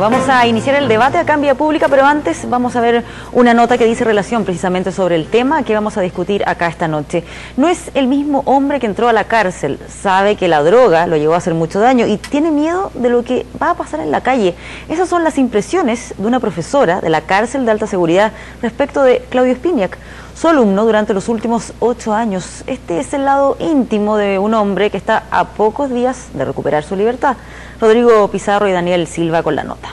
vamos a iniciar el debate acá en Vía Pública, pero antes vamos a ver una nota que dice relación precisamente sobre el tema que vamos a discutir acá esta noche. No es el mismo hombre que entró a la cárcel, sabe que la droga lo llevó a hacer mucho daño y tiene miedo de lo que va a pasar en la calle. Esas son las impresiones de una profesora de la cárcel de alta seguridad respecto de Claudio Spiniak, su alumno durante los últimos 8 años. Este es el lado íntimo de un hombre que está a pocos días de recuperar su libertad. Rodrigo Pizarro y Daniel Silva con la nota.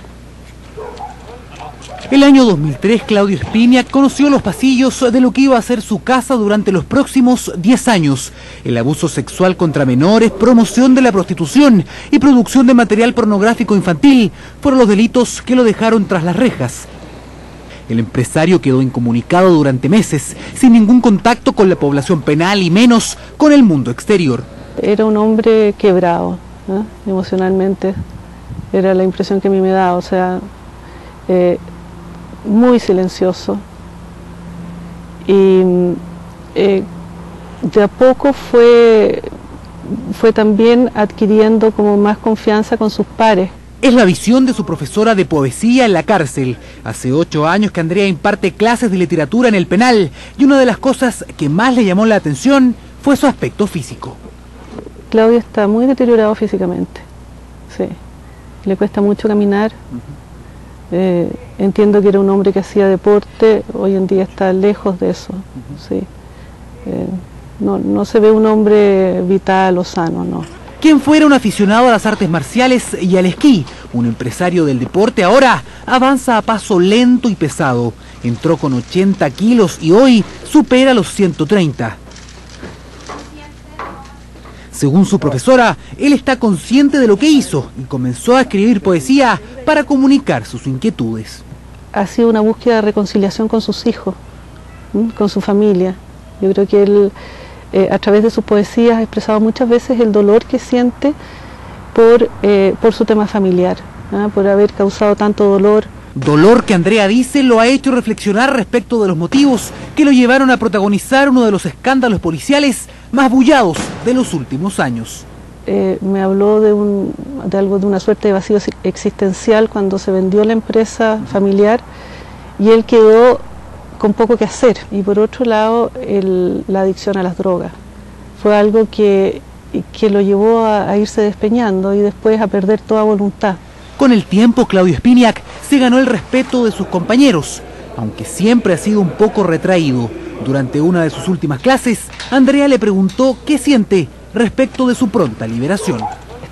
El año 2003, Claudio Spiniak conoció los pasillos de lo que iba a ser su casa durante los próximos 10 años. El abuso sexual contra menores, promoción de la prostitución y producción de material pornográfico infantil fueron los delitos que lo dejaron tras las rejas. El empresario quedó incomunicado durante meses, sin ningún contacto con la población penal y menos con el mundo exterior. Era un hombre quebrado, ¿eh? Emocionalmente, era la impresión que a mí me da, o sea, muy silencioso. Y de a poco fue también adquiriendo como más confianza con sus pares. Es la visión de su profesora de poesía en la cárcel. Hace 8 años que Andrea imparte clases de literatura en el penal y una de las cosas que más le llamó la atención fue su aspecto físico. Claudio está muy deteriorado físicamente, sí. Le cuesta mucho caminar. Entiendo que era un hombre que hacía deporte, hoy en día está lejos de eso, sí. No se ve un hombre vital o sano, no. Quien fuera un aficionado a las artes marciales y al esquí, un empresario del deporte, ahora avanza a paso lento y pesado. Entró con 80 kilos y hoy supera los 130. Según su profesora, él está consciente de lo que hizo y comenzó a escribir poesía para comunicar sus inquietudes. Ha sido una búsqueda de reconciliación con sus hijos, con su familia. Yo creo que él, a través de sus poesías, ha expresado muchas veces el dolor que siente por su tema familiar, por haber causado tanto dolor. Dolor que Andrea dice lo ha hecho reflexionar respecto de los motivos que lo llevaron a protagonizar uno de los escándalos policiales más bullados de los últimos años. Me habló de una suerte de vacío existencial cuando se vendió la empresa familiar y él quedó con poco que hacer. Y por otro lado, la adicción a las drogas. Fue algo que lo llevó a irse despeñando y después a perder toda voluntad. Con el tiempo, Claudio Spiniak se ganó el respeto de sus compañeros, aunque siempre ha sido un poco retraído. Durante una de sus últimas clases, Andrea le preguntó qué siente respecto de su pronta liberación.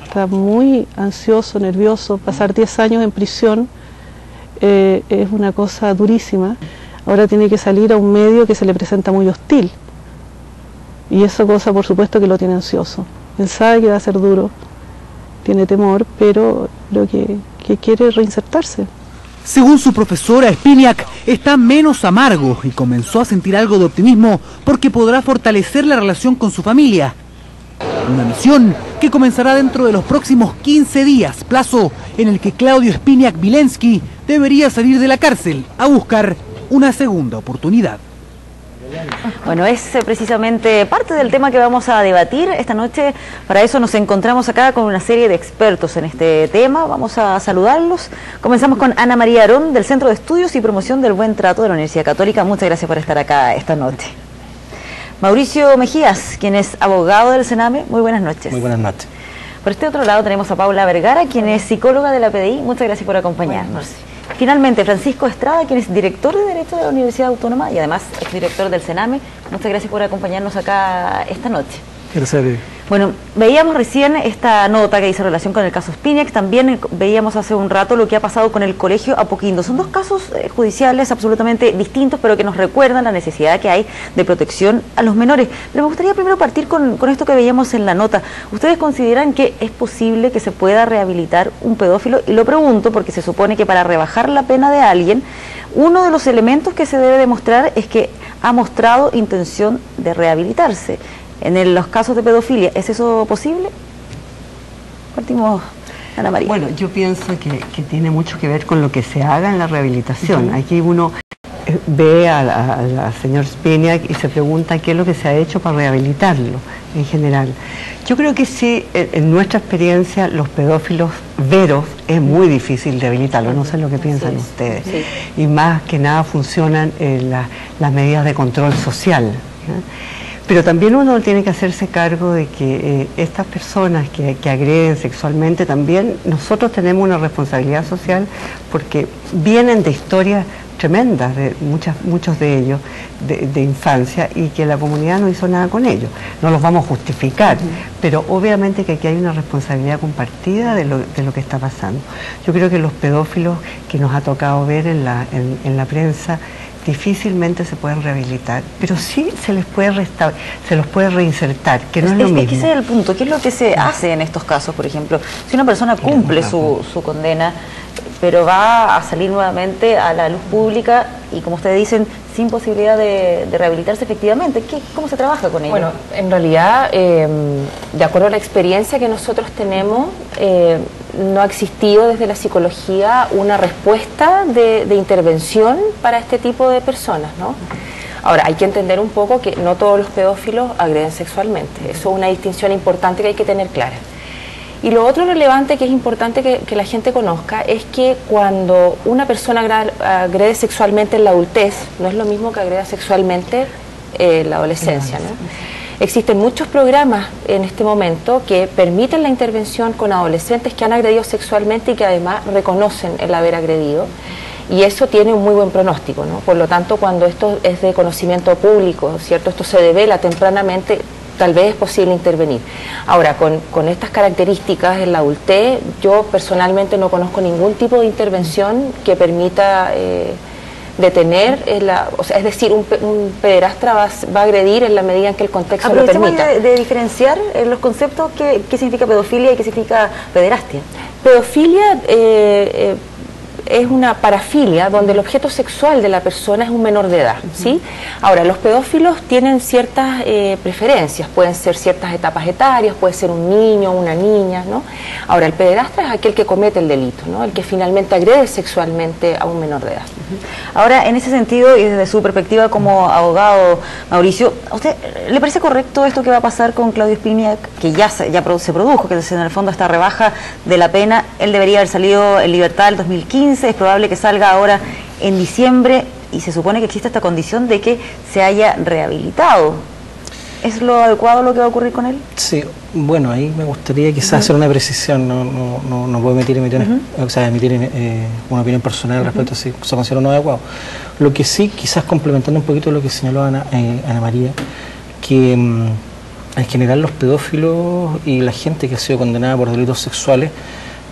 Está muy ansioso, nervioso. Pasar 10 años en prisión es una cosa durísima. Ahora tiene que salir a un medio que se le presenta muy hostil. Y esa cosa, por supuesto, que lo tiene ansioso. Él sabe que va a ser duro, tiene temor, pero creo que quiere reinsertarse. Según su profesora, Spiniak está menos amargo y comenzó a sentir algo de optimismo porque podrá fortalecer la relación con su familia. Una misión que comenzará dentro de los próximos 15 días, plazo en el que Claudio Spiniak Vilensky debería salir de la cárcel a buscar una segunda oportunidad. Bueno, es precisamente parte del tema que vamos a debatir esta noche. Para eso nos encontramos acá con una serie de expertos en este tema. Vamos a saludarlos. Comenzamos con Ana María Arón, del Centro de Estudios y Promoción del Buen Trato de la Universidad Católica. Muchas gracias por estar acá esta noche. Mauricio Mejías, quien es abogado del Sename. Muy buenas noches. Muy buenas noches. Por este otro lado tenemos a Paula Vergara, quien es psicóloga de la PDI. Muchas gracias por acompañarnos. Finalmente, Francisco Estrada, quien es director de Derecho de la Universidad Autónoma y además es director del Sename. Muchas gracias por acompañarnos acá esta noche. Gracias. Bueno, veíamos recién esta nota que dice relación con el caso Spiniak, también veíamos hace un rato lo que ha pasado con el Colegio Apoquindo. Son dos casos judiciales absolutamente distintos, pero que nos recuerdan la necesidad que hay de protección a los menores. Pero me gustaría primero partir con esto que veíamos en la nota. ¿Ustedes consideran que es posible que se pueda rehabilitar un pedófilo? Y lo pregunto porque se supone que para rebajar la pena de alguien, uno de los elementos que se debe demostrar es que ha mostrado intención de rehabilitarse. En los casos de pedofilia, ¿es eso posible? Partimos, Ana María. Bueno, yo pienso que tiene mucho que ver con lo que se haga en la rehabilitación. Aquí uno ve al señor Spiniak y se pregunta qué es lo que se ha hecho para rehabilitarlo en general. Yo creo que sí, en nuestra experiencia, los pedófilos veros es muy difícil rehabilitarlos, no sé lo que piensan ustedes. Sí. Y más que nada funcionan las medidas de control social, ¿eh? Pero también uno tiene que hacerse cargo de que estas personas que agreden sexualmente también, nosotros tenemos una responsabilidad social porque vienen de historias tremendas, de muchos de ellos, de infancia, y que la comunidad no hizo nada con ellos. No los vamos a justificar, pero obviamente que aquí hay una responsabilidad compartida de lo que está pasando. Yo creo que los pedófilos que nos ha tocado ver en la prensa difícilmente se pueden rehabilitar, pero sí se les puede se los puede reinsertar, que no es lo mismo. Ese es el punto. ¿Qué es lo que se hace en estos casos, por ejemplo? Si una persona cumple su condena, pero va a salir nuevamente a la luz pública y, como ustedes dicen, sin posibilidad de rehabilitarse efectivamente, ¿cómo se trabaja con ello? Bueno, en realidad, de acuerdo a la experiencia que nosotros tenemos, no ha existido desde la psicología una respuesta de intervención para este tipo de personas, ¿no? Ahora, hay que entender un poco que no todos los pedófilos agreden sexualmente. Eso es una distinción importante que hay que tener clara. Y lo otro relevante que es importante que la gente conozca es que cuando una persona agrede sexualmente en la adultez, no es lo mismo que agreda sexualmente en la adolescencia, ¿no? Existen muchos programas en este momento que permiten la intervención con adolescentes que han agredido sexualmente y que además reconocen el haber agredido. Y eso tiene un muy buen pronóstico, ¿no? Por lo tanto, cuando esto es de conocimiento público, ¿cierto? Esto se devela tempranamente, tal vez es posible intervenir. Ahora, con estas características en la adultez, yo personalmente no conozco ningún tipo de intervención que permita detener, o sea, es decir, un pederastra va a agredir en la medida en que el contexto lo permita. De diferenciar los conceptos, ¿qué significa pedofilia y qué significa pederastia? Pedofilia es una parafilia donde el objeto sexual de la persona es un menor de edad, ¿sí? Ahora, los pedófilos tienen ciertas preferencias, pueden ser ciertas etapas etarias, puede ser un niño, una niña, ¿no? Ahora, el pederastra es aquel que comete el delito, ¿no? El que finalmente agrede sexualmente a un menor de edad. Ahora, en ese sentido, y desde su perspectiva como abogado, Mauricio, ¿a usted le parece correcto esto que va a pasar con Claudio Spiniak, que ya se produjo, que es en el fondo esta rebaja de la pena? Él debería haber salido en libertad el 2015, es probable que salga ahora en diciembre y se supone que existe esta condición de que se haya rehabilitado. ¿Es lo adecuado lo que va a ocurrir con él? Sí, bueno, ahí me gustaría quizás hacer una precisión, no puedo emitir una opinión personal respecto a si se considera no adecuado. Lo que sí, quizás complementando un poquito lo que señaló Ana María, que en general los pedófilos y la gente que ha sido condenada por delitos sexuales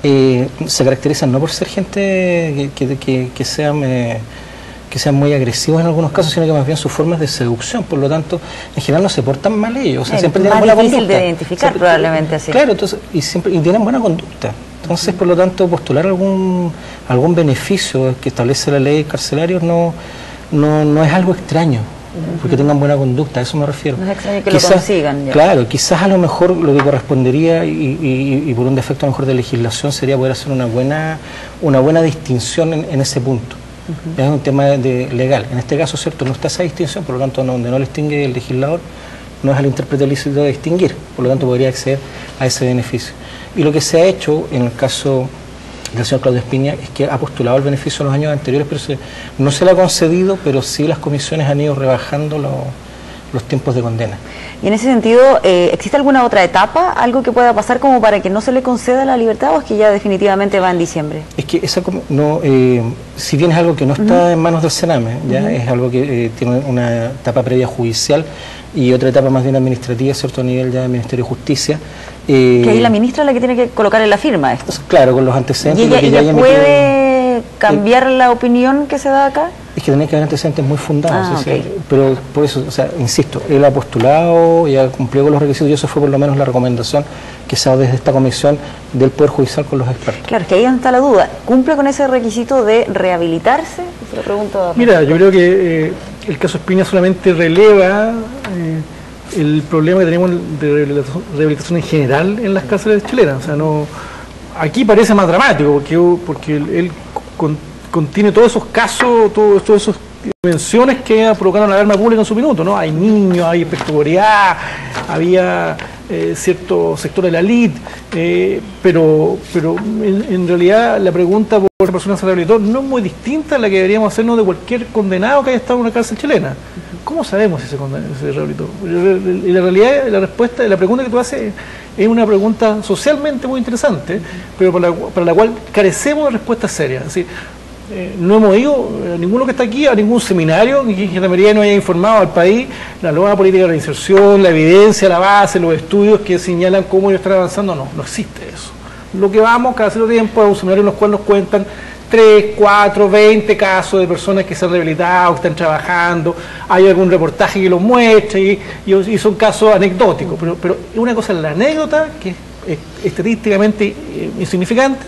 se caracterizan no por ser gente que sean muy agresivos en algunos casos, sino que más bien sus formas de seducción. Por lo tanto, en general no se portan mal ellos, o sea, siempre tienen buena conducta. Es difícil de identificar, probablemente así. Claro, entonces, y tienen buena conducta. Entonces, por lo tanto, postular algún beneficio que establece la ley carcelaria no es algo extraño, porque tengan buena conducta, a eso me refiero. No es extraño que lo consigan. Ya. Claro, quizás a lo mejor lo que correspondería y por un defecto a lo mejor de legislación sería poder hacer una buena distinción en ese punto. Es un tema legal. En este caso, cierto, no está esa distinción, por lo tanto, donde no le distingue el legislador, no es al intérprete lícito de distinguir, por lo tanto podría acceder a ese beneficio. Y lo que se ha hecho en el caso del señor Claudio Spiniak es que ha postulado el beneficio en los años anteriores, pero no se le ha concedido, pero sí las comisiones han ido rebajando los tiempos de condena. Y en ese sentido, ¿existe alguna otra etapa, algo que pueda pasar como para que no se le conceda la libertad, o es que ya definitivamente va en diciembre? Es que si bien es algo que no está en manos del Sename, ya es algo que tiene una etapa previa judicial y otra etapa más bien administrativa, cierto, a nivel ya del Ministerio de Justicia. Que ahí la ministra es la que tiene que colocar en la firma esto. Claro, con los antecedentes. ¿Y ella puede cambiar la opinión que se da acá? Es que tenía que haber antecedentes muy fundados, okay. Pero por eso, o sea, insisto, él ha postulado y ha cumplido con los requisitos y eso fue por lo menos la recomendación que se ha dado desde esta comisión del Poder Judicial con los expertos. Claro, es que ahí está la duda. ¿Cumple con ese requisito de rehabilitarse? Se lo pregunto. Mira, yo creo que el caso Spiniak solamente releva el problema que tenemos de rehabilitación en general en las cárceles chilenas. O sea, aquí parece más dramático porque él contiene todos esos casos, todos esos dimensiones que provocaron la alarma pública en su minuto, ¿no? Hay niños, hay espectacularidad, había cierto sector de la elite, pero en realidad la pregunta por la persona se rehabilitó no es muy distinta a la que deberíamos hacernos de cualquier condenado que haya estado en una cárcel chilena. ¿Cómo sabemos si se rehabilitó? Y la realidad, la respuesta, la pregunta que tú haces es una pregunta socialmente muy interesante, pero para la cual carecemos de respuestas serias. Es decir, no hemos ido, ninguno que está aquí, a ningún seminario, ni que Gendarmería no haya informado al país la nueva política de reinserción, la evidencia, la base, los estudios que señalan cómo ellos están avanzando. No existe eso. Lo que vamos cada cierto tiempo es un seminario en los cuales nos cuentan 3, 4, 20 casos de personas que se han rehabilitado, que están trabajando, hay algún reportaje que los muestra y son casos anecdóticos, pero una cosa es la anécdota, que es estadísticamente insignificante,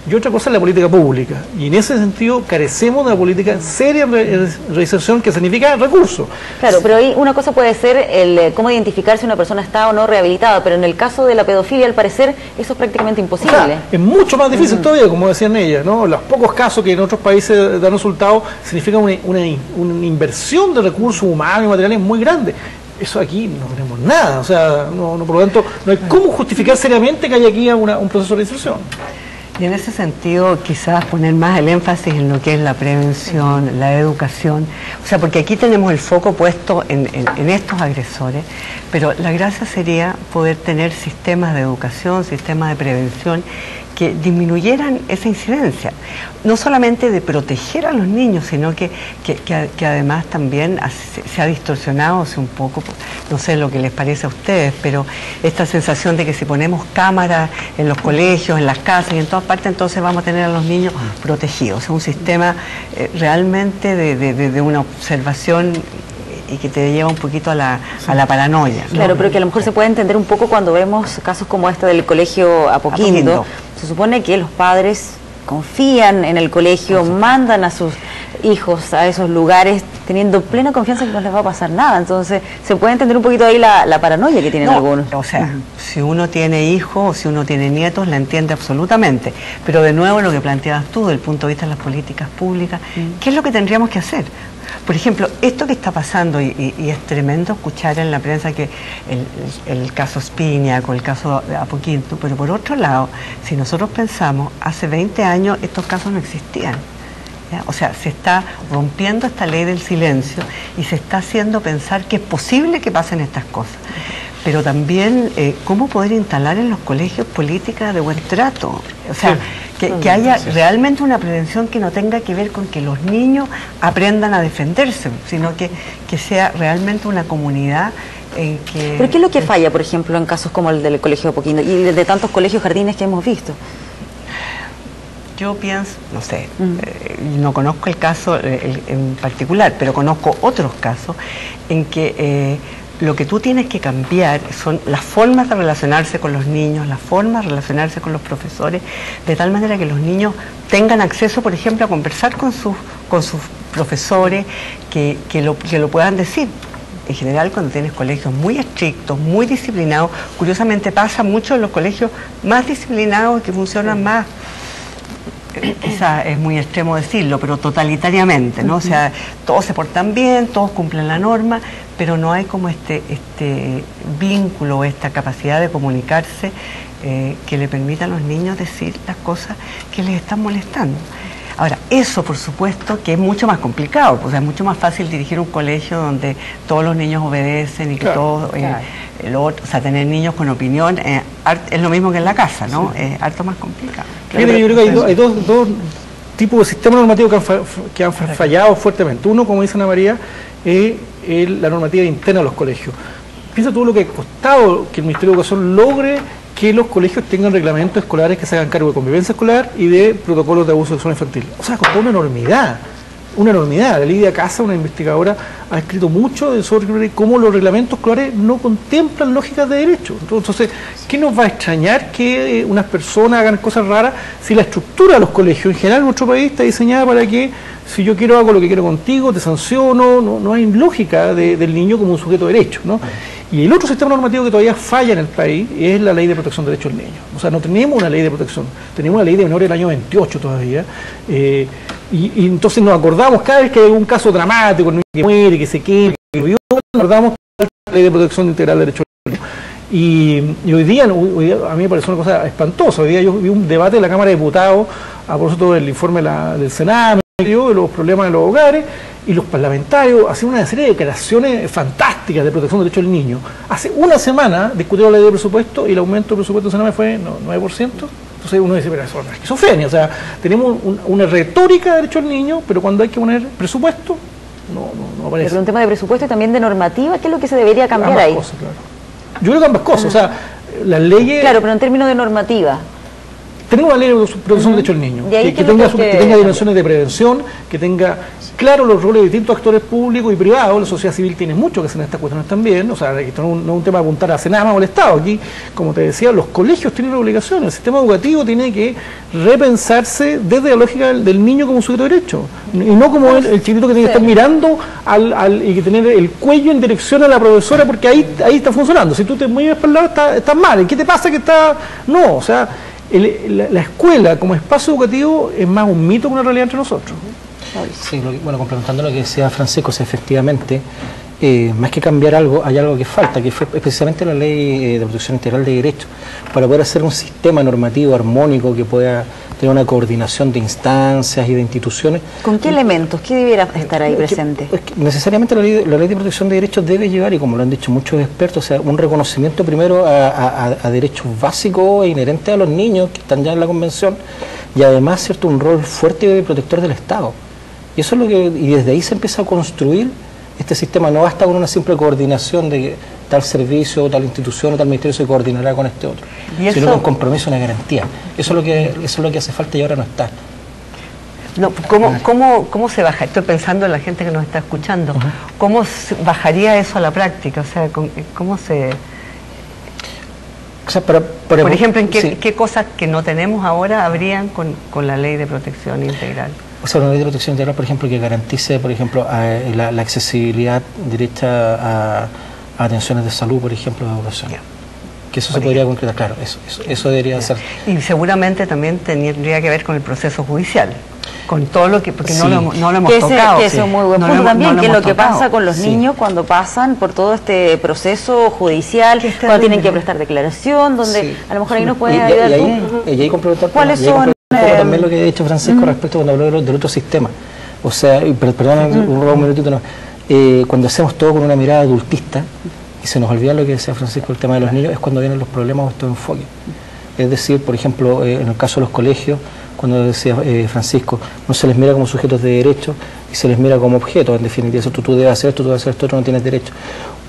y otra cosa es la política pública, y en ese sentido carecemos de una política seria de reinserción, que significa recursos. Claro, pero ahí una cosa puede ser el cómo identificar si una persona está o no rehabilitada, pero en el caso de la pedofilia, al parecer, eso es prácticamente imposible. O sea, es mucho más difícil todavía, como decían ellas, ¿no? Los pocos casos que en otros países dan resultados significan una inversión de recursos humanos y materiales muy grande. Eso aquí no tenemos nada, o sea, por lo tanto, no hay cómo justificar seriamente que haya aquí un proceso de reinserción. Y en ese sentido, quizás poner más el énfasis en lo que es la prevención, la educación, o sea, porque aquí tenemos el foco puesto en estos agresores, pero la gracia sería poder tener sistemas de educación, sistemas de prevención que disminuyeran esa incidencia, no solamente de proteger a los niños, sino que además también se ha distorsionado un poco, no sé lo que les parece a ustedes, pero esta sensación de que si ponemos cámaras en los colegios, en las casas y en todas partes, entonces vamos a tener a los niños protegidos. Es un sistema realmente de una observación y que te lleva un poquito a la paranoia, ¿no? Claro, pero que a lo mejor se puede entender un poco cuando vemos casos como este del colegio Apoquindo. Se supone que los padres confían en el colegio, mandan a sus hijos a esos lugares teniendo plena confianza que no les va a pasar nada. Entonces se puede entender un poquito ahí la paranoia que tienen algunos. O sea, si uno tiene hijos o si uno tiene nietos, la entiende absolutamente. Pero de nuevo lo que planteabas tú, desde el punto de vista de las políticas públicas, ¿qué es lo que tendríamos que hacer? Por ejemplo, esto que está pasando, y es tremendo escuchar en la prensa que el caso Spinac o el caso de Apoquindo, pero por otro lado, si nosotros pensamos, hace 20 años estos casos no existían. ¿Ya? O sea, se está rompiendo esta ley del silencio y se está haciendo pensar que es posible que pasen estas cosas. Pero también, ¿cómo poder instalar en los colegios políticas de buen trato? O sea, que haya realmente una prevención que no tenga que ver con que los niños aprendan a defenderse, sino que sea realmente una comunidad en que... ¿Pero qué es lo que falla, por ejemplo, en casos como el del colegio Apoquindo y de tantos colegios jardines que hemos visto? Yo pienso, no sé, no conozco el caso en particular, pero conozco otros casos en que lo que tú tienes que cambiar son las formas de relacionarse con los niños, las formas de relacionarse con los profesores, de tal manera que los niños tengan acceso, por ejemplo, a conversar con sus profesores, que lo puedan decir. En general, cuando tienes colegios muy estrictos, muy disciplinados, curiosamente pasa mucho en los colegios más disciplinados que funcionan más, quizás es muy extremo decirlo, pero totalitariamente, ¿no? O sea, todos se portan bien, todos cumplen la norma, pero no hay como este vínculo, esta capacidad de comunicarse que le permita a los niños decir las cosas que les están molestando. Ahora, eso por supuesto que es mucho más complicado, o sea, es mucho más fácil dirigir un colegio donde todos los niños obedecen y que todos, o sea, tener niños con opinión, es lo mismo que en la casa, ¿no? Sí. Es harto más complicado. Claro, yo creo que hay dos tipos de sistemas normativos que han fallado fuertemente. Uno, como dice Ana María, es la normativa interna de los colegios. Piensa tú lo que ha costado que el Ministerio de Educación logre que los colegios tengan reglamentos escolares que se hagan cargo de convivencia escolar y de protocolos de abuso sexual infantil. O sea, costó una enormidad. La Lidia Casa, una investigadora, ha escrito mucho sobre cómo los reglamentos escolares no contemplan lógicas de derecho. Entonces, ¿qué nos va a extrañar que unas personas hagan cosas raras si la estructura de los colegios en general en nuestro país está diseñada para que si yo quiero hago lo que quiero contigo, te sanciono, no hay lógica del niño como un sujeto de derecho, ¿no? Y el otro sistema normativo que todavía falla en el país es la Ley de Protección de Derechos del Niño. O sea, no tenemos una ley de protección, tenemos una ley de menores del año 28 todavía, Y entonces nos acordamos cada vez que hay un caso dramático, el niño que muere, que se quema, que vive, nos acordamos de la Ley de Protección Integral de Derechos del Niño. Y hoy día a mí me pareció una cosa espantosa. Hoy día yo vi un debate en la Cámara de Diputados a propósito del informe del Senado, de los problemas de los hogares, y los parlamentarios hacen una serie de declaraciones fantásticas de protección del derecho del niño. Hace una semana discutieron la ley de presupuesto y el aumento del presupuesto del Senado fue 9%. Entonces uno dice, pero eso es una esquizofrenia. O sea, tenemos una retórica de derecho al niño, pero cuando hay que poner presupuesto, no aparece. Pero un tema de presupuesto y también de normativa, ¿qué es lo que se debería cambiar ambas ahí? Cosas, claro. Yo creo que ambas cosas. O sea, las leyes... Claro, pero en términos de normativa. Tenemos una ley de protección del derecho del niño, que tenga dimensiones de prevención, que tenga claro los roles de distintos actores públicos y privados. La sociedad civil tiene mucho que hacer en estas cuestiones también. O sea, esto no es un tema de apuntar a Senama o al Estado. Aquí, como te decía, los colegios tienen obligaciones. El sistema educativo tiene que repensarse desde la lógica del niño como sujeto de derecho. Y no como el chiquitito que tiene que estar mirando y que tener el cuello en dirección a la profesora, porque ahí está funcionando. Si tú te mueves para el lado, estás mal. ¿Qué te pasa que está...? No, o sea... La escuela como espacio educativo es más un mito que una realidad entre nosotros. Sí, bueno, complementando lo que decía Francisco, si efectivamente, más que cambiar algo, hay algo que falta, que fue precisamente la Ley de Protección Integral de Derechos, para poder hacer un sistema normativo armónico que pueda tener una coordinación de instancias y de instituciones. ¿Con qué elementos? ¿Qué debiera estar ahí presente? Necesariamente la ley de Protección de Derechos debe llevar, y como lo han dicho muchos expertos, o sea, un reconocimiento primero a derechos básicos e inherentes a los niños que están ya en la Convención, y además, cierto, un rol fuerte de protector del Estado. Y eso es lo que, y desde ahí se empieza a construir este sistema. No basta con una simple coordinación de que tal servicio, tal institución o tal ministerio se coordinará con este otro, sino con un compromiso, una garantía. Eso es lo que hace falta y ahora no está. No, ¿cómo se baja? Estoy pensando en la gente que nos está escuchando. ¿Cómo bajaría eso a la práctica? O sea, ¿cómo se...? O sea, por ejemplo, ¿en qué cosas que no tenemos ahora habrían con la Ley de Protección Integral? O sea, una ley de protección integral, por ejemplo, que garantice, por ejemplo, la accesibilidad directa a atenciones de salud, por ejemplo, de educación. Que eso se podría concretar, claro, eso debería ser. Y seguramente también tendría que ver con el proceso judicial, con todo lo que, porque no lo hemos tocado. Que eso es muy buen punto también, que es lo que pasa con los niños cuando pasan por todo este proceso judicial, cuando tienen que prestar declaración, donde a lo mejor ahí nos pueden ayudar tú. Y ahí complementar ¿Cuáles son? También lo que ha dicho Francisco respecto cuando habló del otro sistema. O sea, perdón, un minutito, no. Cuando hacemos todo con una mirada adultista y se nos olvida lo que decía Francisco, el tema de los niños, es cuando vienen los problemas o estos enfoques. Es decir, por ejemplo, en el caso de los colegios, cuando decía Francisco, no se les mira como sujetos de derecho y se les mira como objetos. En definitiva, eso tú debes hacer esto, tú debes hacer esto, tú no tienes derecho.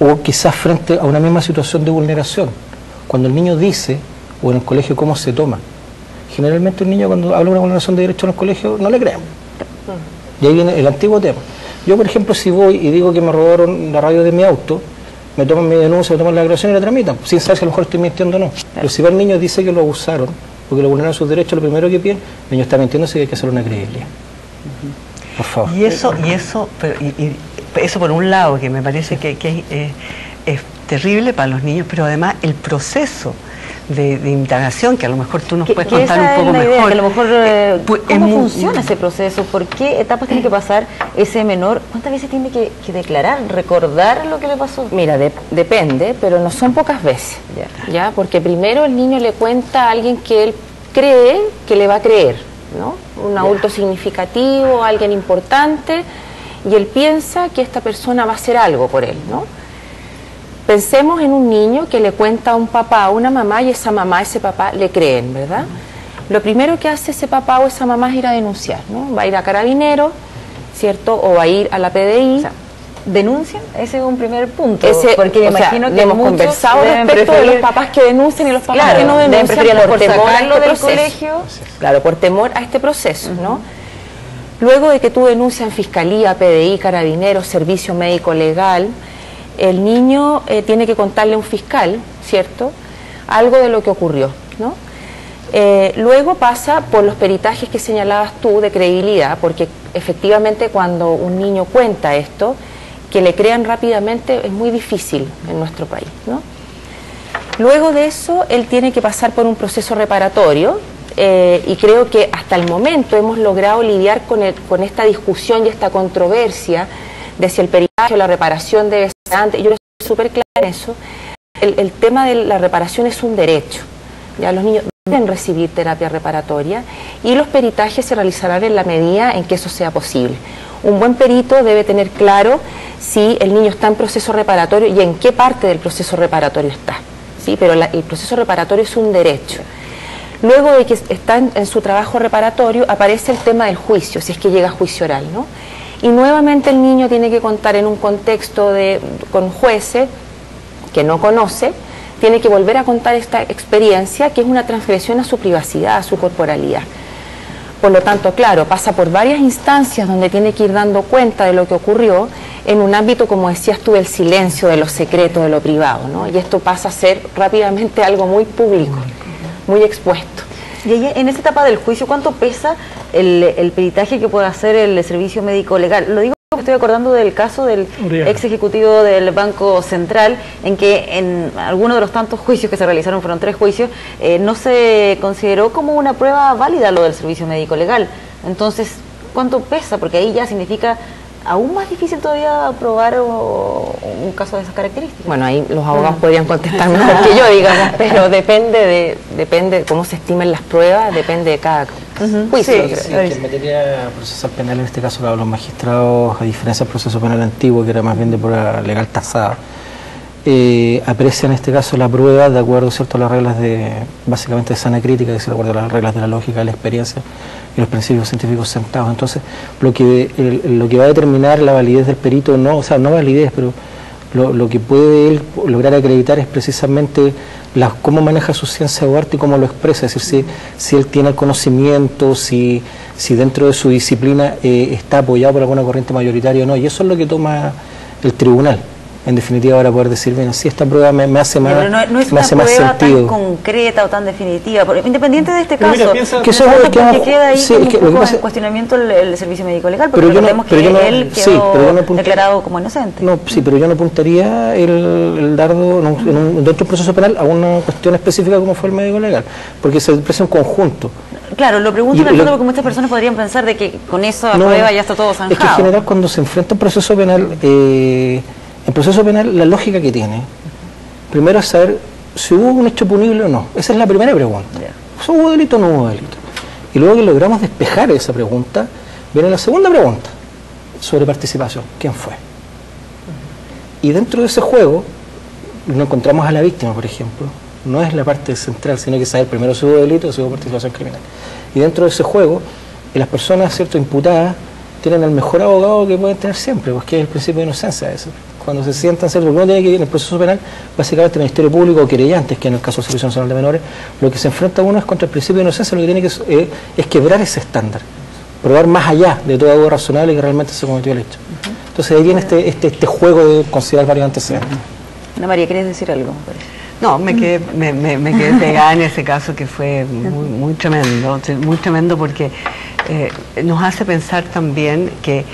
O quizás frente a una misma situación de vulneración. Cuando el niño dice, o en el colegio, cómo se toma. Generalmente un niño cuando habla de una vulneración de derechos en el colegio no le creemos. Y ahí viene el antiguo tema. Yo, por ejemplo, si voy y digo que me robaron la radio de mi auto, me toman mi denuncia, me toman la declaración y la tramitan, sin saber si a lo mejor estoy mintiendo o no. Pero si va el niño y dice que lo abusaron, porque lo vulneraron sus derechos, lo primero que piden, el niño está mintiendo, así que hay que hacer una credibilidad. Por favor. Y eso por un lado, que me parece que es terrible para los niños, pero además el proceso de indagación, que a lo mejor tú nos puedes contar un poco mejor. Que a lo mejor, ¿cómo funciona ese proceso? ¿Por qué etapas tiene que pasar ese menor? ¿Cuántas veces tiene que declarar, recordar lo que le pasó? Mira, depende, pero no son pocas veces. ¿Ya? Porque primero el niño le cuenta a alguien que él cree que le va a creer, ¿no? Un adulto significativo, alguien importante, y él piensa que esta persona va a hacer algo por él, ¿no? Pensemos en un niño que le cuenta a un papá, a una mamá, y esa mamá, ese papá le creen, ¿verdad? Lo primero que hace ese papá o esa mamá es ir a denunciar, ¿no? Va a ir a Carabineros, ¿cierto? O va a ir a la PDI. O sea, ¿denuncian? Ese es un primer punto. Porque me imagino que hemos conversado respecto de los papás que denuncian y los papás que no denuncian por temor a este proceso. Claro, por temor a este proceso, ¿no? Luego de que tú denuncias en Fiscalía, PDI, Carabineros, Servicio Médico Legal, el niño tiene que contarle a un fiscal, ¿cierto?, algo de lo que ocurrió, ¿no? Luego pasa por los peritajes que señalabas tú de credibilidad, porque efectivamente cuando un niño cuenta esto, que le crean rápidamente es muy difícil en nuestro país, ¿no? Luego de eso, él tiene que pasar por un proceso reparatorio, y creo que hasta el momento hemos logrado lidiar con esta discusión y esta controversia de si el peritaje o la reparación debe ser antes. Yo estoy súper clara en eso. El tema de la reparación es un derecho. Ya los niños deben recibir terapia reparatoria y los peritajes se realizarán en la medida en que eso sea posible. Un buen perito debe tener claro si el niño está en proceso reparatorio y en qué parte del proceso reparatorio está. ¿Sí? Pero el proceso reparatorio es un derecho. Luego de que está en su trabajo reparatorio, aparece el tema del juicio, si es que llega a juicio oral, ¿no? Y nuevamente el niño tiene que contar en un contexto con jueces que no conoce, tiene que volver a contar esta experiencia que es una transgresión a su privacidad, a su corporalidad. Por lo tanto, claro, pasa por varias instancias donde tiene que ir dando cuenta de lo que ocurrió en un ámbito, como decías tú, del silencio, de lo secreto, de lo privado, ¿no? Y esto pasa a ser rápidamente algo muy público, muy expuesto. Y ahí, en esta etapa del juicio, ¿cuánto pesa el peritaje que puede hacer el servicio médico legal? Lo digo porque estoy acordando del caso del ex ejecutivo del Banco Central, en que en alguno de los tantos juicios que se realizaron, fueron 3 juicios, no se consideró como una prueba válida lo del servicio médico legal. Entonces, ¿cuánto pesa? Porque ahí ya significa aún más difícil todavía probar un caso de esas características. Bueno, ahí los abogados podrían contestar mejor que yo, digamos, pero depende de cómo se estimen las pruebas, depende de cada juicio. Sí, que en materia procesal penal, en este caso los magistrados, a diferencia del proceso penal antiguo, que era más bien de prueba legal tasada, aprecian en este caso la prueba de acuerdo, ¿cierto?, a las reglas básicamente de sana crítica, es decir, de acuerdo a las reglas de la lógica, de la experiencia y los principios científicos sentados. Entonces, lo que va a determinar la validez del perito, no validez, pero lo que puede él lograr acreditar es precisamente cómo maneja su ciencia o arte y cómo lo expresa, es decir, si él tiene el conocimiento, si dentro de su disciplina está apoyado por alguna corriente mayoritaria o no, y eso es lo que toma el tribunal. En definitiva, para poder decir, bien, sí, esta prueba me hace más sentido. Pero no es una prueba tan concreta o tan definitiva, porque, independiente de este caso, mira, que eso es lo que queda ahí sí, como es que un poco en cuestionamiento el servicio médico legal, porque recordemos que él quedó declarado como inocente. No, sí, pero yo no apuntaría el dardo dentro del proceso penal a una cuestión específica como fue el médico legal, porque se expresa un conjunto. Claro, lo pregunto porque muchas personas podrían pensar de que con esa prueba ya está todo zanjado. Es que en general, cuando se enfrenta un proceso penal, el proceso penal, la lógica que tiene, primero es saber si hubo un hecho punible o no. Esa es la primera pregunta. ¿Hubo delito o no hubo delito? Y luego que logramos despejar esa pregunta, viene la segunda pregunta, sobre participación. ¿Quién fue? Y dentro de ese juego, nos encontramos a la víctima, por ejemplo. No es la parte central, sino que saber primero si hubo delito o si hubo participación criminal. Y dentro de ese juego, las personas, ¿cierto?, imputadas, tienen el mejor abogado que pueden tener siempre, porque es el principio de inocencia eso. Cuando se sientan, ¿cierto?, porque uno tiene que ir en el proceso penal, básicamente el Ministerio Público o querellantes, que en el caso del Servicio Nacional de Menores, lo que se enfrenta uno es contra el principio de inocencia, lo que tiene que es quebrar ese estándar, probar más allá de todo algo razonable que realmente se cometió el hecho. Entonces ahí viene este juego de considerar varios antecedentes. Ana María, ¿quieres decir algo? No, me quedé pegada en ese caso, que fue muy tremendo porque nos hace pensar también que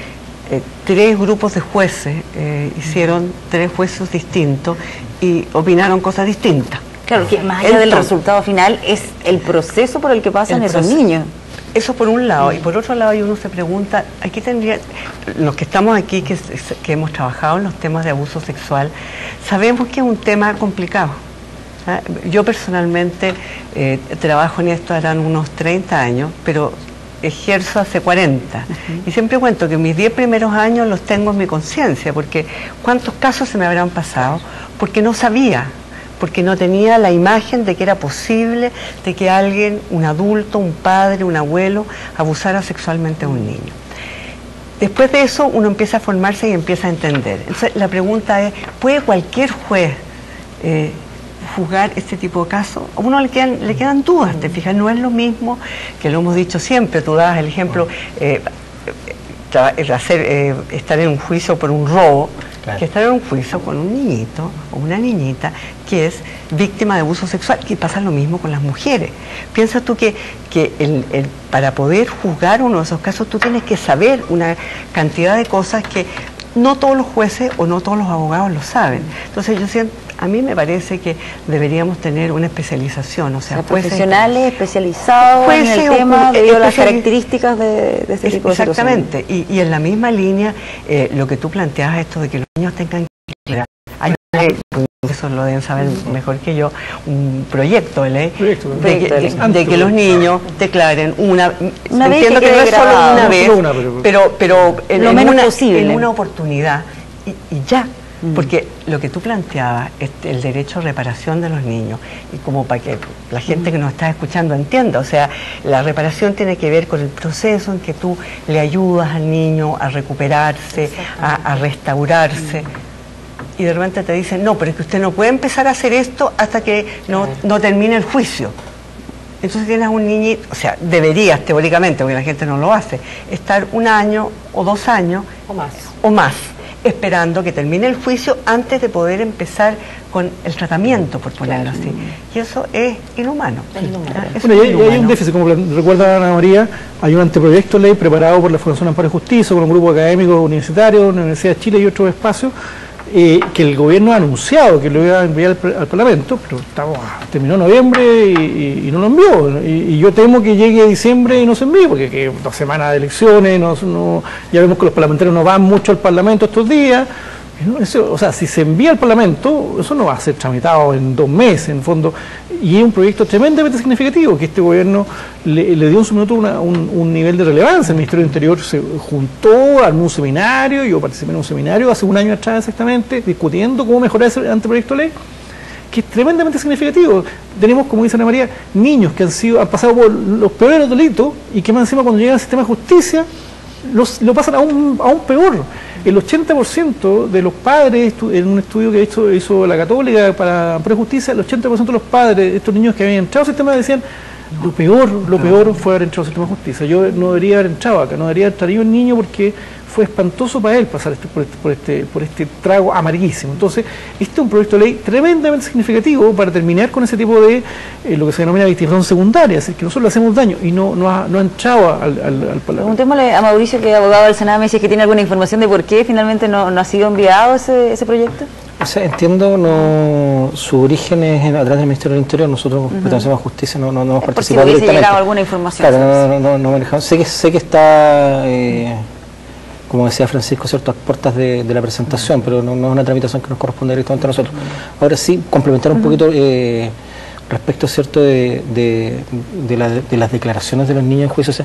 3 grupos de jueces hicieron 3 juicios distintos y opinaron cosas distintas. Claro, que más allá del resultado final es el proceso por el que pasan esos niños. Eso por un lado, y por otro lado uno se pregunta, aquí tendría, los que estamos aquí, que hemos trabajado en los temas de abuso sexual, sabemos que es un tema complicado. Yo personalmente trabajo en esto, harán unos 30 años, pero ejerzo hace 40. Y siempre cuento que mis 10 primeros años los tengo en mi conciencia, porque ¿cuántos casos se me habrán pasado? Porque no sabía, porque no tenía la imagen de que era posible de que alguien, un adulto, un padre, un abuelo, abusara sexualmente a un niño. Después de eso uno empieza a formarse y empieza a entender. Entonces la pregunta es, ¿puede cualquier juez juzgar este tipo de casos? A uno le quedan dudas, te fijas, no es lo mismo, que lo hemos dicho siempre, tú dabas el ejemplo, estar en un juicio por un robo, claro, que estar en un juicio con un niñito o una niñita que es víctima de abuso sexual, que pasa lo mismo con las mujeres. Piensa tú que para poder juzgar uno de esos casos tú tienes que saber una cantidad de cosas que no todos los jueces o no todos los abogados lo saben. Entonces yo siento, a mí me parece que deberíamos tener una especialización, o sea, profesionales especializados en el tema debido a las características de este tipo de situaciones. Exactamente, y en la misma línea, lo que tú planteabas, esto de que los niños tengan que declarar. Hay una ley, eso lo deben saber mejor que yo, un proyecto de ley de que los niños declaren una vez, entiendo que no es solo una vez, pero en una oportunidad y ya. Porque lo que tú planteabas, el derecho a reparación de los niños, y como para que la gente que nos está escuchando entienda, o sea, la reparación tiene que ver con el proceso en que tú le ayudas al niño a recuperarse, a restaurarse, y de repente te dicen, no, pero es que usted no puede empezar a hacer esto hasta que no termine el juicio. Entonces tienes un niñito, o sea, deberías teóricamente, porque la gente no lo hace, estar 1 año o 2 años o más esperando que termine el juicio antes de poder empezar con el tratamiento, por ponerlo así. Y eso es inhumano. Bueno, y hay un déficit, como recuerda Ana María, hay un anteproyecto de ley preparado por la Fundación Amparo y Justicia, con un grupo académico universitario, la Universidad de Chile y otros espacios, que el gobierno ha anunciado que lo iba a enviar al Parlamento, pero terminó noviembre y no lo envió. Y yo temo que llegue diciembre y no se envíe, porque 2 semanas de elecciones, ya vemos que los parlamentarios no van mucho al Parlamento estos días. Eso, o sea, si se envía al Parlamento, eso no va a ser tramitado en 2 meses, en fondo. Y es un proyecto tremendamente significativo, que este gobierno le dio en su minuto un nivel de relevancia. El Ministerio del Interior se juntó, armó un seminario, yo participé en un seminario hace 1 año atrás exactamente, discutiendo cómo mejorar ese anteproyecto de ley, que es tremendamente significativo. Tenemos, como dice Ana María, niños que han pasado por los peores delitos y que más encima cuando llegan al sistema de justicia lo pasan aún peor. El 80% de los padres, en un estudio que hizo la Católica para Prejusticia, el 80% de los padres de estos niños que habían entrado al sistema decían lo peor fue haber entrado al sistema de justicia. Yo no debería haber entrado acá, no debería haber traído un niño porque fue espantoso para él pasar por este trago amarguísimo. Entonces, este es un proyecto de ley tremendamente significativo para terminar con ese tipo de lo que se denomina victimización secundaria, es decir, que nosotros le hacemos daño y no ha entrado al Parlamento. Preguntémosle a Mauricio, que es abogado del Sename, si es que tiene alguna información de por qué finalmente no ha sido enviado ese proyecto. O sea, entiendo, su origen es a través del Ministerio del Interior. Nosotros, pertenecemos a Justicia, no hemos participado directamente. Llegado alguna información. Claro, no manejamos. Sé que está, como decía Francisco, cierto, a puertas de la presentación, pero no es una tramitación que nos corresponde directamente a nosotros. Ahora sí, complementar un poquito respecto, cierto, de las declaraciones de los niños en juicio. O sea,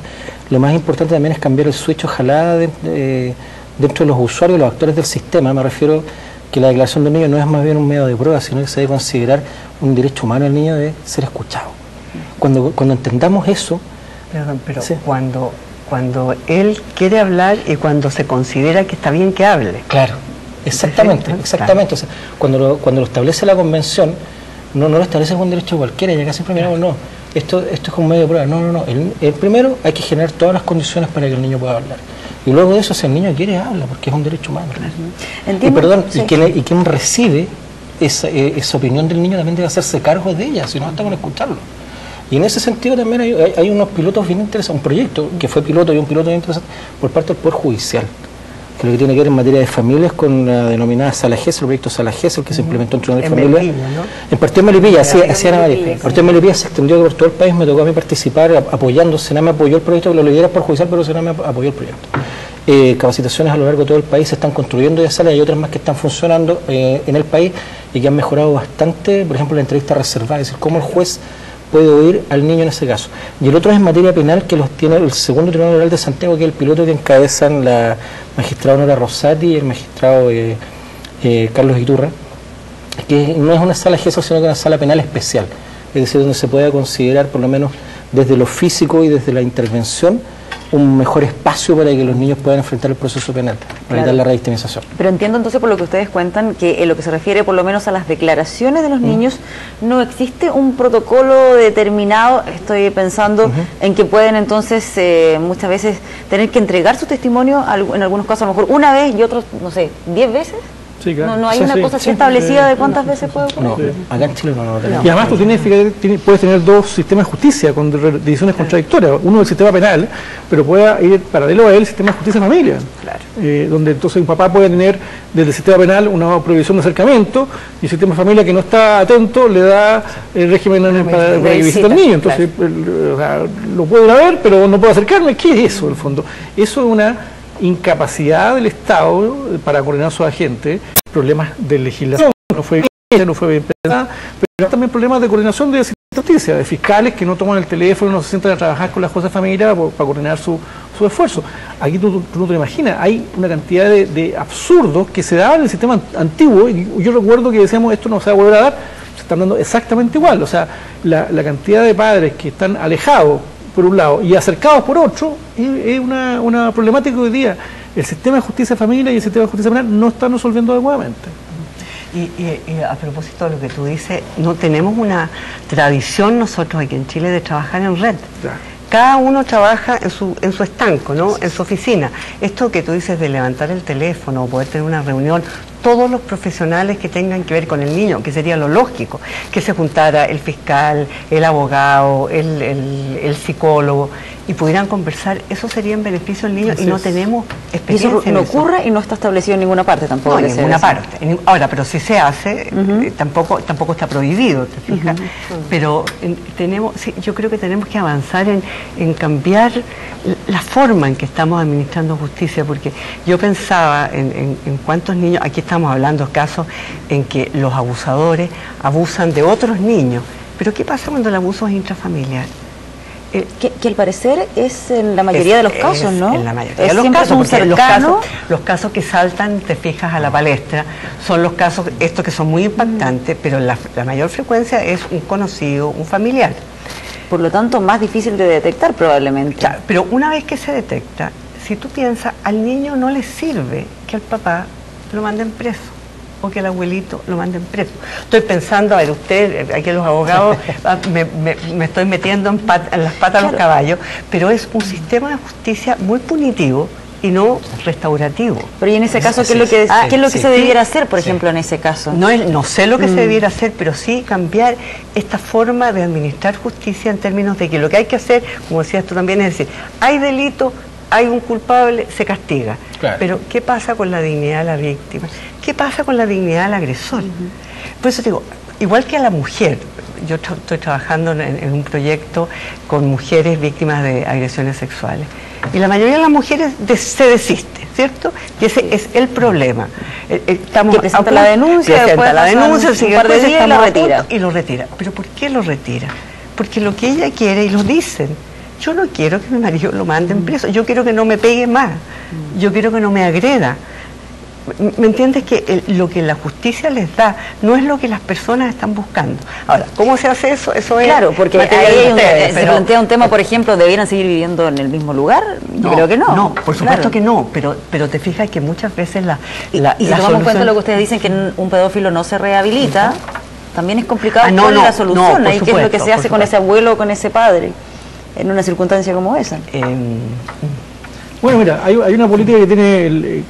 lo más importante también es cambiar el switch, ojalá, dentro de los usuarios, los actores del sistema. Me refiero que la declaración del niño no es más bien un medio de prueba, sino que se debe considerar un derecho humano del niño de ser escuchado. Cuando entendamos eso... Perdón, pero sí. Cuando él quiere hablar y cuando se considera que está bien que hable. Claro, exactamente. Claro. O sea, cuando lo establece la Convención, no lo establece como un derecho cualquiera, y acá siempre miramos, no, esto es como un medio de prueba. No. El primero hay que generar todas las condiciones para que el niño pueda hablar. Y luego de eso, si el niño quiere, habla, porque es un derecho humano. Y quien recibe esa opinión del niño también debe hacerse cargo de ella, si no basta con escucharlo. Y en ese sentido también hay unos pilotos bien interesantes, un proyecto que fue piloto y un piloto bien interesante por parte del Poder Judicial, que lo que tiene que ver en materia de familias con la denominada Sala Gesell, el proyecto Sala Gesell, que se implementó en Tribunal de Familia. En partido de Melipilla, así Ana María. En partido de Melipilla se extendió por todo el país, me tocó a mí participar apoyando. Sename apoyó el proyecto, que lo lidera por judicial, pero Sename apoyó el proyecto. Capacitaciones a lo largo de todo el país se están construyendo ya salas, y hay otras más que están funcionando en el país y que han mejorado bastante. Por ejemplo, la entrevista reservada, es decir, cómo el juez puede oír al niño en ese caso. Y el otro es en materia penal, que los tiene el segundo Tribunal Oral de Santiago, que es el piloto que encabezan la magistrada Nora Rosati y el magistrado Carlos Iturra, que no es una sala Gesell, sino que es una sala penal especial, es decir, donde se pueda considerar, por lo menos desde lo físico y desde la intervención, un mejor espacio para que los niños puedan enfrentar el proceso penal, para evitar la revictimización. Pero entiendo entonces, por lo que ustedes cuentan, que en lo que se refiere por lo menos a las declaraciones de los niños, no existe un protocolo determinado. Estoy pensando en que pueden entonces muchas veces tener que entregar su testimonio, en algunos casos a lo mejor una vez y otros, no sé, 10 veces. Sí, claro. No hay Sí, una sí, cosa sí, establecida de cuántas veces puede ocurrir. No, acá en Chile no lo tenemos. Y además tú puedes tener dos sistemas de justicia con decisiones contradictorias. Uno el sistema penal, pero puede ir paralelo a él el sistema de justicia de familia. Donde entonces un papá puede tener desde el sistema penal una prohibición de acercamiento y el sistema de familia que no está atento le da el régimen para que visite al niño. Entonces o sea, lo puedo ir a ver, pero no puedo acercarme. ¿Qué es eso, en el fondo? Eso es una incapacidad del Estado para coordinar a sus agentes, problemas de legislación, no fue bien pensada, pero también problemas de coordinación de justicia, de fiscales que no toman el teléfono, no se sientan a trabajar con las cosas de familia para coordinar su esfuerzo. Aquí tú no te imaginas, hay una cantidad de absurdos que se daban en el sistema antiguo, y yo recuerdo que decíamos esto no se va a volver a dar, se están dando exactamente igual, o sea, la cantidad de padres que están alejados por un lado y acercados por otro es una problemática hoy día. El sistema de justicia de familia y el sistema de justicia penal no están resolviendo adecuadamente. Y a propósito de lo que tú dices, no tenemos una tradición nosotros aquí en Chile de trabajar en red. Claro. Cada uno trabaja en su estanco, ¿no? En su oficina. Esto que tú dices de levantar el teléfono o poder tener una reunión, todos los profesionales que tengan que ver con el niño, que sería lo lógico, que se juntara el fiscal, el abogado, el psicólogo y pudieran conversar, eso sería en beneficio del niño. Así y no tenemos experiencia. Y eso no ocurre y no está establecido en ninguna parte tampoco. No, en ninguna parte. Ahora, pero si se hace, tampoco está prohibido, ¿te fijas? Pero yo creo que tenemos que avanzar en cambiar la forma en que estamos administrando justicia, porque yo pensaba en cuántos niños, aquí estamos hablando de casos en que los abusadores abusan de otros niños, pero ¿qué pasa cuando el abuso es intrafamiliar? Que al parecer es en la mayoría de los casos, ¿no? En la mayoría de los casos, porque los casos que saltan, te fijas, a la palestra, son los casos, estos que son muy impactantes, pero la mayor frecuencia es un conocido, un familiar. Por lo tanto, más difícil de detectar probablemente. Claro, pero una vez que se detecta, si tú piensas, al niño no le sirve que al papá lo manden preso o que el abuelito lo manden preso. Estoy pensando, a ver, usted, aquí los abogados, me estoy metiendo en las patas de los caballos, pero es un sistema de justicia muy punitivo y no restaurativo. Pero y en ese caso, ¿qué es lo que se debiera hacer, por ejemplo, en ese caso? No sé lo que se debiera hacer, pero sí cambiar esta forma de administrar justicia en términos de que lo que hay que hacer, como decías tú también, es decir, hay delito, hay un culpable, se castiga. Claro. Pero ¿qué pasa con la dignidad de la víctima? ¿Qué pasa con la dignidad del agresor? Por eso te digo, igual que a la mujer, yo estoy trabajando en un proyecto con mujeres víctimas de agresiones sexuales. Y la mayoría de las mujeres se desiste, ¿cierto? Y ese es el problema. Que presenta la denuncia, presenta la denuncia, un par de días y la retira. Y lo retira. ¿Pero por qué lo retira? Porque lo que ella quiere, y lo dicen, yo no quiero que mi marido lo manden preso, yo quiero que no me pegue más, yo quiero que no me agreda. ¿Me entiendes? Que lo que la justicia les da no es lo que las personas están buscando. Ahora, ¿cómo se hace eso? Eso es... Claro, porque ahí se plantea un tema, por ejemplo, ¿debieran seguir viviendo en el mismo lugar? Yo creo que no. No, por supuesto que no, pero te fijas que muchas veces y si tomamos en cuenta lo que ustedes dicen, que un pedófilo no se rehabilita, también es complicado la solución. Ahí ¿qué es lo que se hace con ese abuelo o con ese padre en una circunstancia como esa? Bueno, mira, hay una política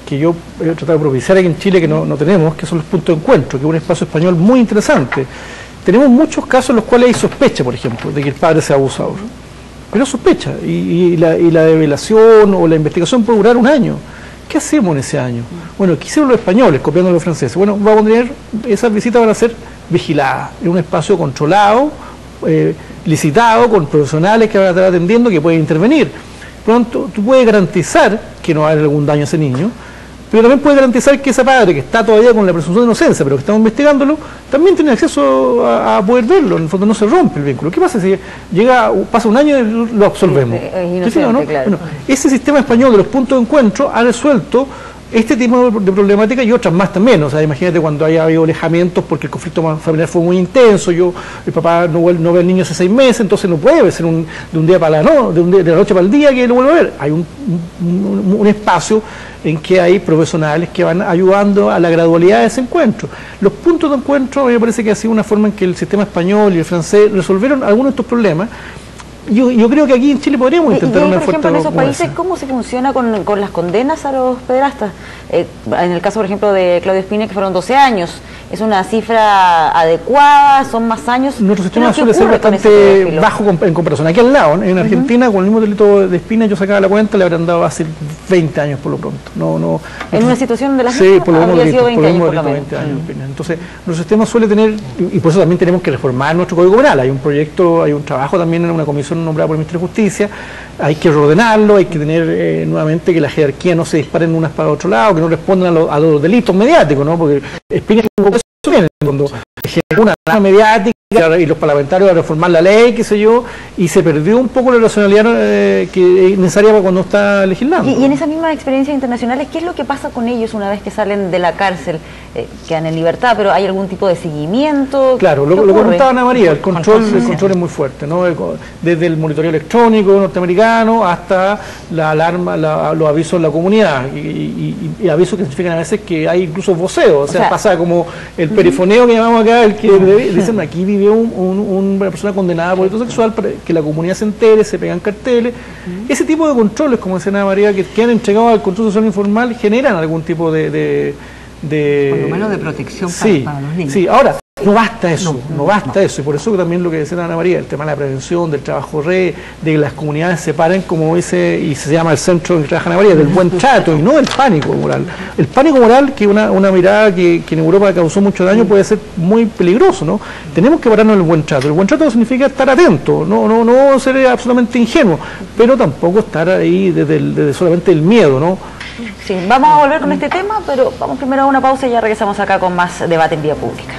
que yo he tratado de propiciar aquí en Chile que no tenemos, que son los puntos de encuentro, que es un espacio español muy interesante. Tenemos muchos casos en los cuales hay sospecha, por ejemplo, de que el padre sea abusador. Pero sospecha, y la develación o la investigación puede durar un año. ¿Qué hacemos en ese año? Bueno, ¿qué hicieron los españoles copiando a los franceses? Bueno, esas visitas van a ser vigiladas, en un espacio controlado, licitado, con profesionales que van a estar atendiendo, que pueden intervenir. Pronto tú puedes garantizar que no va a haber algún daño a ese niño, pero también puedes garantizar que ese padre que está todavía con la presunción de inocencia, pero que estamos investigándolo, también tiene acceso a poder verlo. En el fondo no se rompe el vínculo. ¿Qué pasa si pasa un año y lo absolvemos? Inocente, claro. Bueno, ese sistema español de los puntos de encuentro ha resuelto este tipo de problemática y otras más también. O sea, imagínate cuando haya habido alejamientos porque el conflicto familiar fue muy intenso, el papá no ve al niño hace 6 meses, entonces no puede ser de un día para de la noche para el día que lo vuelve a ver. Hay un espacio en que hay profesionales que van ayudando a la gradualidad de ese encuentro. Los puntos de encuentro, a mí me parece que ha sido una forma en que el sistema español y el francés resolvieron algunos de estos problemas, yo creo que aquí en Chile podríamos intentar una por ejemplo, en esos países, esa. ¿cómo se funciona con las condenas a los pederastas? En el caso, por ejemplo, de Claudio Spinac, que fueron 12 años, ¿es una cifra adecuada? ¿Son más años? Nuestro sistema suele ser bastante bajo en comparación. Aquí al lado, en Argentina, con el mismo delito de Spinac, yo sacaba la cuenta, le habrán dado hace 20 años por lo pronto. En una situación de la sí, por lo habría menos sido 20 años por lo menos. 20 años. Entonces, nuestro sistema suele tener, y por eso también tenemos que reformar nuestro Código Penal. Hay un proyecto, hay un trabajo también en una comisión nombrada por el Ministerio de Justicia, hay que reordenarlo, hay que tener nuevamente que la jerarquía no se disparen unas para otro lado, que no respondan a los delitos mediáticos, ¿no? Porque Spinac viene cuando una mediática y los parlamentarios a reformar la ley, qué sé yo, y se perdió un poco la racionalidad que es necesaria para cuando está legislando. Y en esas mismas experiencias internacionales, ¿qué es lo que pasa con ellos una vez que salen de la cárcel? Quedan en libertad, pero ¿hay algún tipo de seguimiento? Claro, lo comentaba Ana María, el control es muy fuerte, ¿no? Desde el monitoreo electrónico norteamericano hasta la alarma, los avisos en la comunidad, y avisos que significan a veces que hay incluso voceo, o sea, pasa como el perifoneo que llamamos acá, el que dicen aquí vive una persona condenada por delito sexual, para que la comunidad se entere, se pegan carteles. Ese tipo de controles, como decía Ana María, que han entregado al control social informal, generan algún tipo de por lo menos de protección para los niños. Sí, ahora, no basta eso, no basta eso, y por eso también lo que decía Ana María, el tema de la prevención, del trabajo de que las comunidades se paren, como dice, y se llama el centro en que trabaja Ana María, del buen trato y no del pánico moral. El pánico moral, que una mirada que en Europa causó mucho daño, puede ser muy peligroso, ¿no? Tenemos que pararnos en el buen trato. El buen trato significa estar atento, no ser absolutamente ingenuo, pero tampoco estar ahí desde solamente el miedo, ¿no? Sí, vamos a volver con este tema, pero vamos primero a una pausa y ya regresamos acá con más debate en vía pública.